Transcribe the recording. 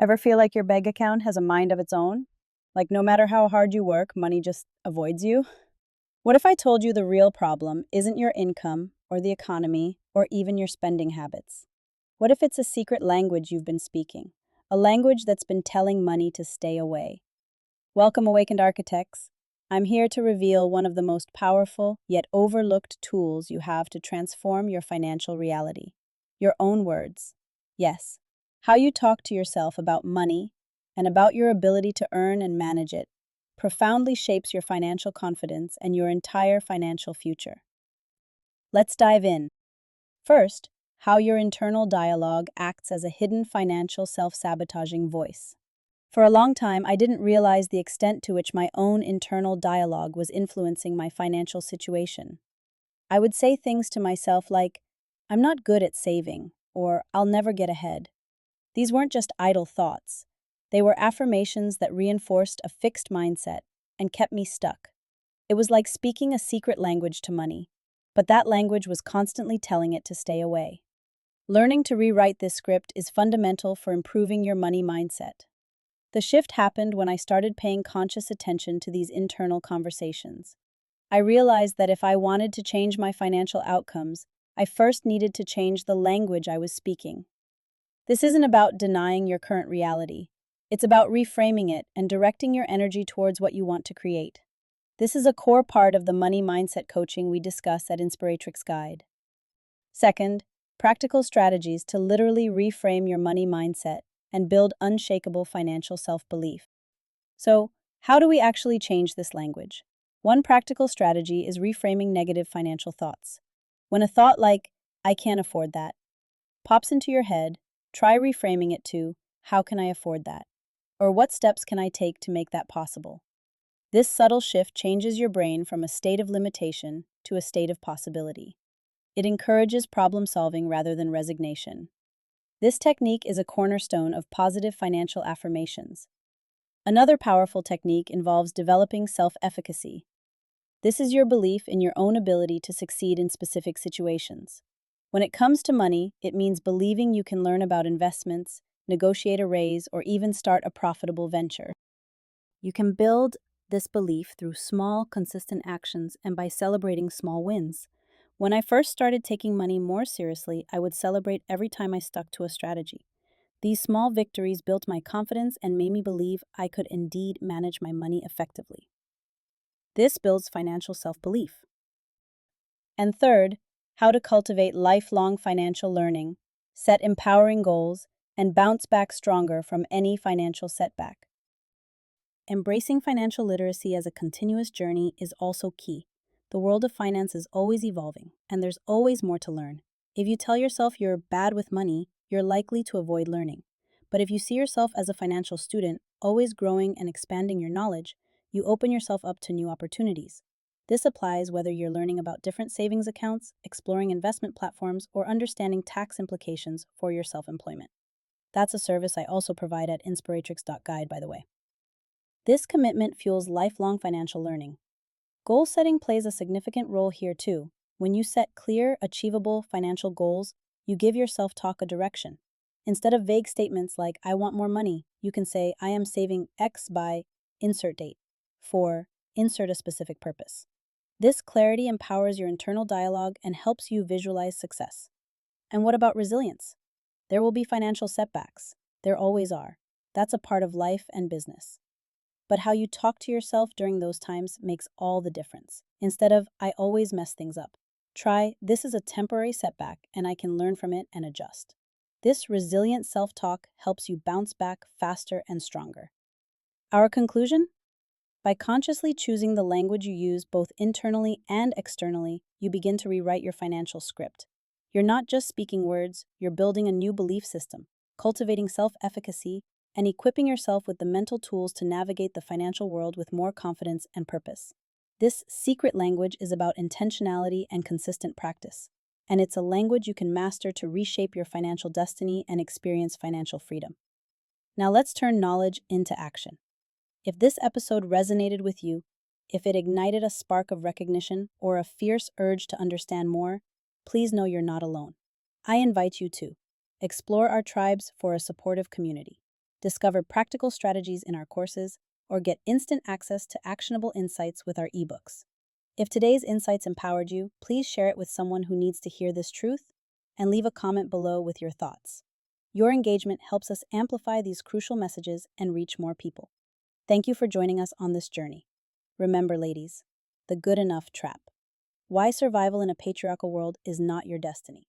Ever feel like your bank account has a mind of its own? Like no matter how hard you work, money just avoids you? What if I told you the real problem isn't your income or the economy or even your spending habits? What if it's a secret language you've been speaking? A language that's been telling money to stay away? Welcome, Awakened Architects. I'm here to reveal one of the most powerful yet overlooked tools you have to transform your financial reality. Your own words. Yes, how you talk to yourself about money and about your ability to earn and manage it profoundly shapes your financial confidence and your entire financial future. Let's dive in. First, how your internal dialogue acts as a hidden financial self-sabotaging voice. For a long time, I didn't realize the extent to which my own internal dialogue was influencing my financial situation. I would say things to myself like, "I'm not good at saving," or "I'll never get ahead." These weren't just idle thoughts. They were affirmations that reinforced a fixed mindset and kept me stuck. It was like speaking a secret language to money, but that language was constantly telling it to stay away. Learning to rewrite this script is fundamental for improving your money mindset. The shift happened when I started paying conscious attention to these internal conversations. I realized that if I wanted to change my financial outcomes, I first needed to change the language I was speaking. This isn't about denying your current reality. It's about reframing it and directing your energy towards what you want to create. This is a core part of the money mindset coaching we discuss at Inspiratrix Guide. Second, practical strategies to literally reframe your money mindset and build unshakable financial self-belief. So, how do we actually change this language? One practical strategy is reframing negative financial thoughts. When a thought like, "I can't afford that," pops into your head, try reframing it to, "How can I afford that?" Or "What steps can I take to make that possible?" This subtle shift changes your brain from a state of limitation to a state of possibility. It encourages problem solving rather than resignation. This technique is a cornerstone of positive financial affirmations. Another powerful technique involves developing self-efficacy. This is your belief in your own ability to succeed in specific situations. When it comes to money, it means believing you can learn about investments, negotiate a raise, or even start a profitable venture. You can build this belief through small, consistent actions and by celebrating small wins. When I first started taking money more seriously, I would celebrate every time I stuck to a strategy. These small victories built my confidence and made me believe I could indeed manage my money effectively. This builds financial self-belief. And third, how to cultivate lifelong financial learning, set empowering goals, and bounce back stronger from any financial setback. Embracing financial literacy as a continuous journey is also key. The world of finance is always evolving, and there's always more to learn. If you tell yourself you're bad with money, you're likely to avoid learning. But if you see yourself as a financial student, always growing and expanding your knowledge, you open yourself up to new opportunities. This applies whether you're learning about different savings accounts, exploring investment platforms, or understanding tax implications for your self-employment. That's a service I also provide at Inspiratrix.guide, by the way. This commitment fuels lifelong financial learning. Goal setting plays a significant role here too. When you set clear, achievable financial goals, you give your self-talk a direction. Instead of vague statements like, "I want more money," you can say, "I am saving X by insert date," for insert a specific purpose. This clarity empowers your internal dialogue and helps you visualize success. And what about resilience? There will be financial setbacks. There always are. That's a part of life and business. But how you talk to yourself during those times makes all the difference. Instead of, "I always mess things up," try, "This is a temporary setback and I can learn from it and adjust." This resilient self-talk helps you bounce back faster and stronger. Our conclusion? By consciously choosing the language you use both internally and externally, you begin to rewrite your financial script. You're not just speaking words, you're building a new belief system, cultivating self-efficacy, and equipping yourself with the mental tools to navigate the financial world with more confidence and purpose. This secret language is about intentionality and consistent practice, and it's a language you can master to reshape your financial destiny and experience financial freedom. Now let's turn knowledge into action. If this episode resonated with you, if it ignited a spark of recognition or a fierce urge to understand more, please know you're not alone. I invite you to explore our tribes for a supportive community. discover practical strategies in our courses, or get instant access to actionable insights with our eBooks. If today's insights empowered you, please share it with someone who needs to hear this truth and leave a comment below with your thoughts. Your engagement helps us amplify these crucial messages and reach more people. Thank you for joining us on this journey. Remember, ladies, the good enough trap. Why survival in a patriarchal world is not your destiny.